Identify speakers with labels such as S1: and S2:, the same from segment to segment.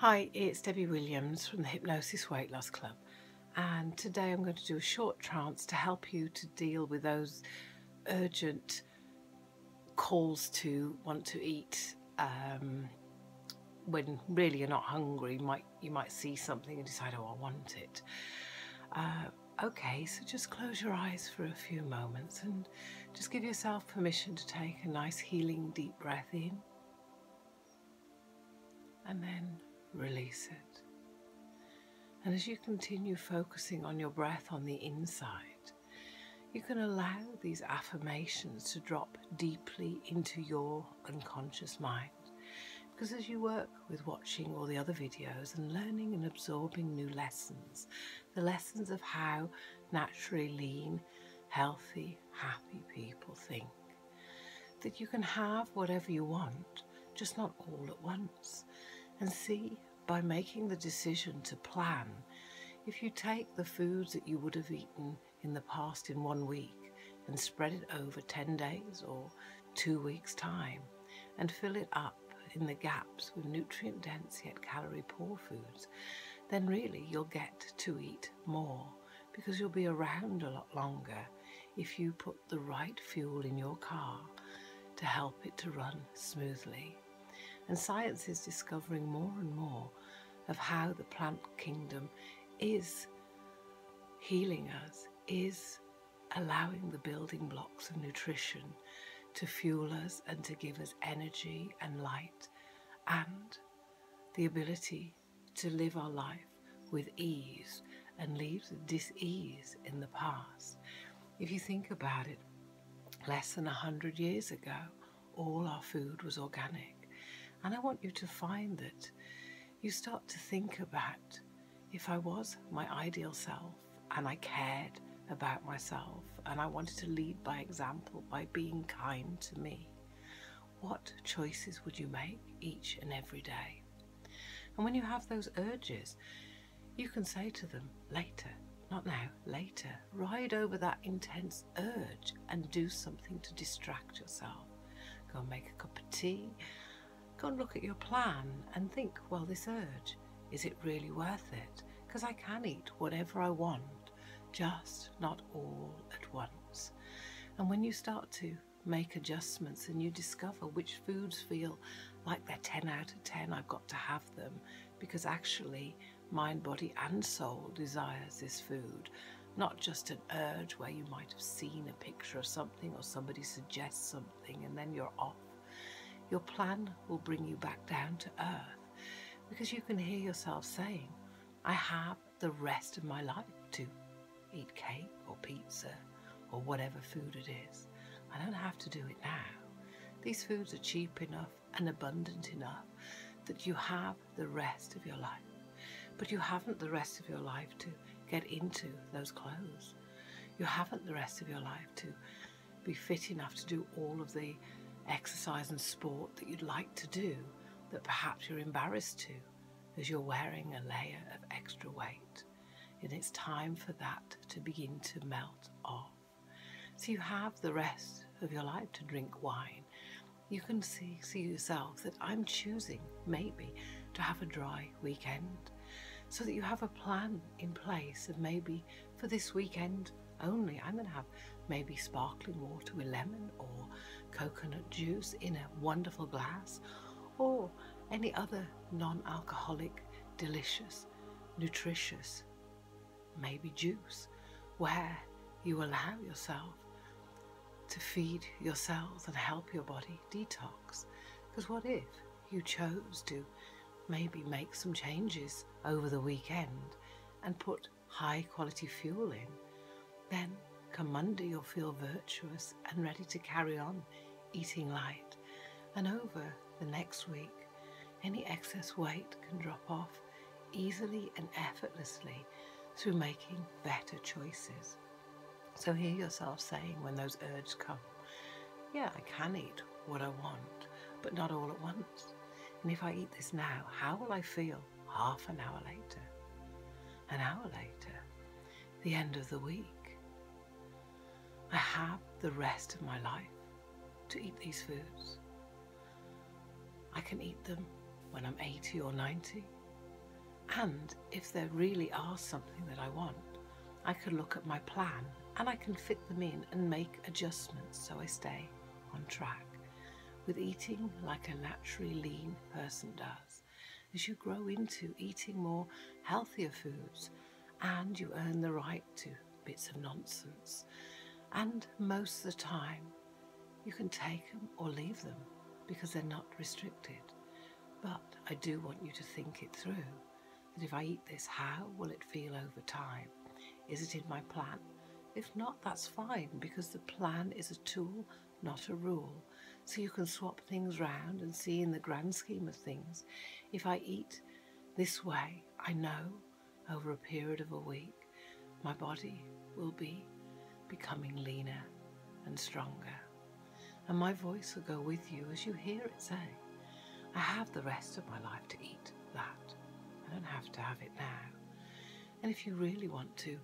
S1: Hi, it's Debbie Williams from the Hypnosis Weight Loss Club, and today I'm going to do a short trance to help you to deal with those urgent calls to want to eat when really you're not hungry. You might see something and decide, oh, I want it. Okay, so just close your eyes for a few moments and just give yourself permission to take a nice healing deep breath in and then release it. And as you continue focusing on your breath on the inside, you can allow these affirmations to drop deeply into your unconscious mind. Because as you work with watching all the other videos and learning and absorbing new lessons, the lessons of how naturally lean, healthy, happy people think, that you can have whatever you want, just not all at once. And see, by making the decision to plan, if you take the foods that you would have eaten in the past in 1 week and spread it over 10 days or 2 weeks' time and fill it up in the gaps with nutrient-dense yet calorie-poor foods, then really you'll get to eat more because you'll be around a lot longer if you put the right fuel in your car to help it to run smoothly. And science is discovering more and more of how the plant kingdom is healing us, is allowing the building blocks of nutrition to fuel us and to give us energy and light and the ability to live our life with ease and leave the dis-ease in the past. If you think about it, less than 100 years ago, all our food was organic. And I want you to find that you start to think about, if I was my ideal self and I cared about myself and I wanted to lead by example by being kind to me, what choices would you make each and every day? And when you have those urges, you can say to them, later, not now, later. Ride over that intense urge and do something to distract yourself. Go and make a cup of tea. Go and look at your plan and think, well, this urge, is it really worth it? Because I can eat whatever I want, just not all at once. And when you start to make adjustments and you discover which foods feel like they're 10 out of 10, I've got to have them, because actually mind, body and soul desires this food, not just an urge where you might have seen a picture of something or somebody suggests something and then you're off. Your plan will bring you back down to earth, because you can hear yourself saying, I have the rest of my life to eat cake or pizza or whatever food it is. I don't have to do it now. These foods are cheap enough and abundant enough that you have the rest of your life. But you haven't the rest of your life to get into those clothes. You haven't the rest of your life to be fit enough to do all of the exercise and sport that you'd like to do, that perhaps you're embarrassed to as you're wearing a layer of extra weight. And it's time for that to begin to melt off. So you have the rest of your life to drink wine. You can see yourself that I'm choosing maybe to have a dry weekend, so that you have a plan in place of maybe for this weekend only, I'm going to have maybe sparkling water with lemon or coconut juice in a wonderful glass, or any other non-alcoholic, delicious, nutritious, maybe juice, where you allow yourself to feed your cells and help your body detox. Because what if you chose to maybe make some changes over the weekend and put high quality fuel in? Then come Monday you'll feel virtuous and ready to carry on eating light. And over the next week, any excess weight can drop off easily and effortlessly through making better choices. So hear yourself saying when those urges come, yeah, I can eat what I want, but not all at once. And if I eat this now, how will I feel half an hour later, an hour later, the end of the week? I have the rest of my life to eat these foods. I can eat them when I'm 80 or 90. And if there really are something that I want, I can look at my plan and I can fit them in and make adjustments so I stay on track. With eating like a naturally lean person does, as you grow into eating more healthier foods and you earn the right to bits of nonsense, and most of the time you can take them or leave them because they're not restricted. But I do want you to think it through, that if I eat this, how will it feel over time? Is it in my plan? If not, that's fine, because the plan is a tool, not a rule. So you can swap things round and see in the grand scheme of things, if I eat this way, I know over a period of a week, my body will be becoming leaner and stronger. And my voice will go with you as you hear it say, I have the rest of my life to eat that. I don't have to have it now. And if you really want to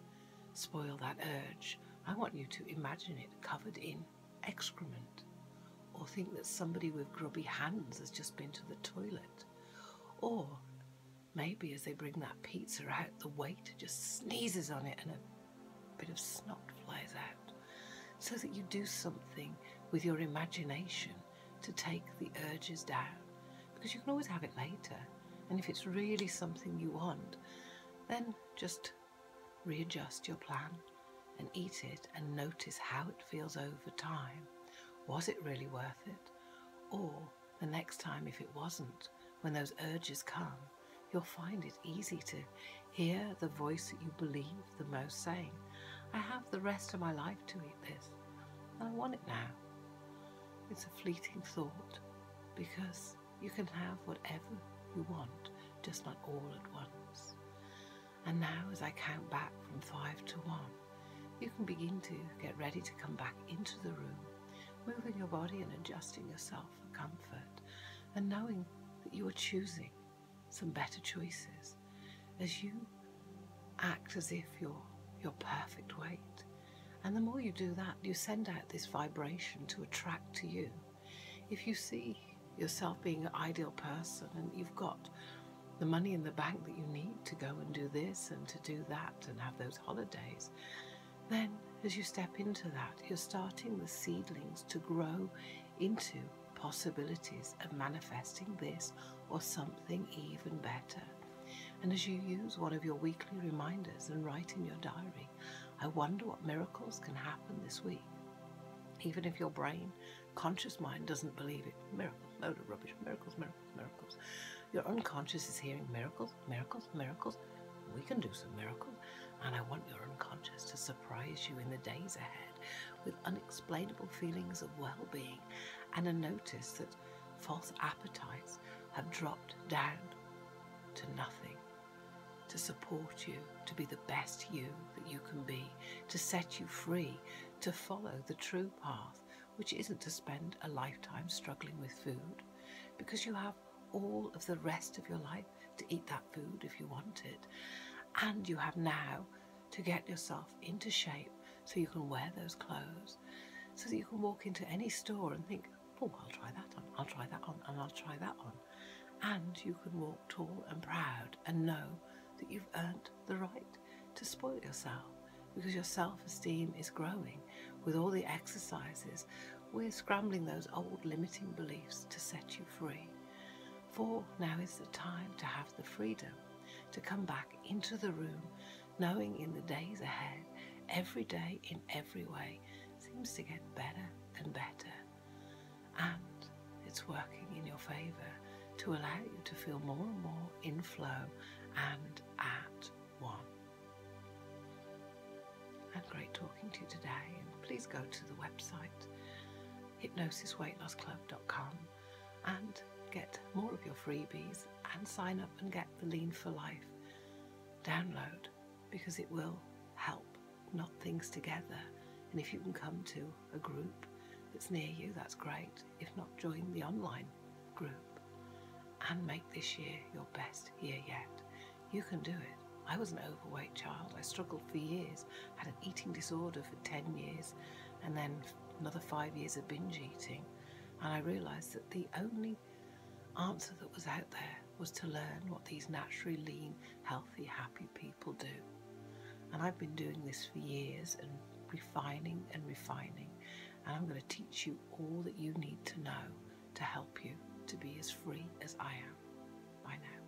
S1: spoil that urge, I want you to imagine it covered in excrement, or think that somebody with grubby hands has just been to the toilet, or maybe as they bring that pizza out, the waiter just sneezes on it and a bit of snot flies out, so that you do something with your imagination to take the urges down, because you can always have it later. And if it's really something you want, then just readjust your plan and eat it and notice how it feels over time. Was it really worth it? Or the next time, if it wasn't, when those urges come, you'll find it easy to hear the voice that you believe the most saying, I have the rest of my life to eat this, and I want it now. It's a fleeting thought, because you can have whatever you want, just not all at once. And now, as I count back from 5 to 1, you can begin to get ready to come back into the room, moving your body and adjusting yourself for comfort, and knowing that you are choosing some better choices as you act as if you're your perfect weight. And the more you do that, you send out this vibration to attract to you. If you see yourself being an ideal person and you've got the money in the bank that you need to go and do this and to do that and have those holidays, then as you step into that, you're starting the seedlings to grow into possibilities of manifesting this or something even better. And as you use one of your weekly reminders and write in your diary, I wonder what miracles can happen this week. Even if your brain, conscious mind doesn't believe it, miracles, load of rubbish, miracles, miracles, miracles. Your unconscious is hearing miracles, miracles, miracles. We can do some miracles. And I want your unconscious to surprise you in the days ahead with unexplainable feelings of well-being and a notice that false appetites have dropped down to nothing, to support you, to be the best you that you can be, to set you free, to follow the true path, which isn't to spend a lifetime struggling with food, because you have all of the rest of your life to eat that food if you want it. And you have now to get yourself into shape so you can wear those clothes, so that you can walk into any store and think, oh, I'll try that on, I'll try that on, and I'll try that on. And you can walk tall and proud and know that you've earned the right to spoil yourself, because your self-esteem is growing with all the exercises. We're scrambling those old limiting beliefs to set you free. For now is the time to have the freedom to come back into the room, knowing in the days ahead, every day in every way seems to get better and better. And it's working in your favour to allow you to feel more and more in flow and at one. And great talking to you today, and please go to the website hypnosisweightlossclub.com and get more of your freebies and sign up and get the Lean for Life download, because it will help knot things together. And if you can come to a group that's near you, that's great. If not, join the online group and make this year your best year yet. You can do it. I was an overweight child. I struggled for years, had an eating disorder for 10 years, and then another 5 years of binge eating. And I realised that the only answer that was out there was to learn what these naturally lean, healthy, happy people do. And I've been doing this for years and refining and refining. And I'm going to teach you all that you need to know to help you to be as free as I am. Bye now.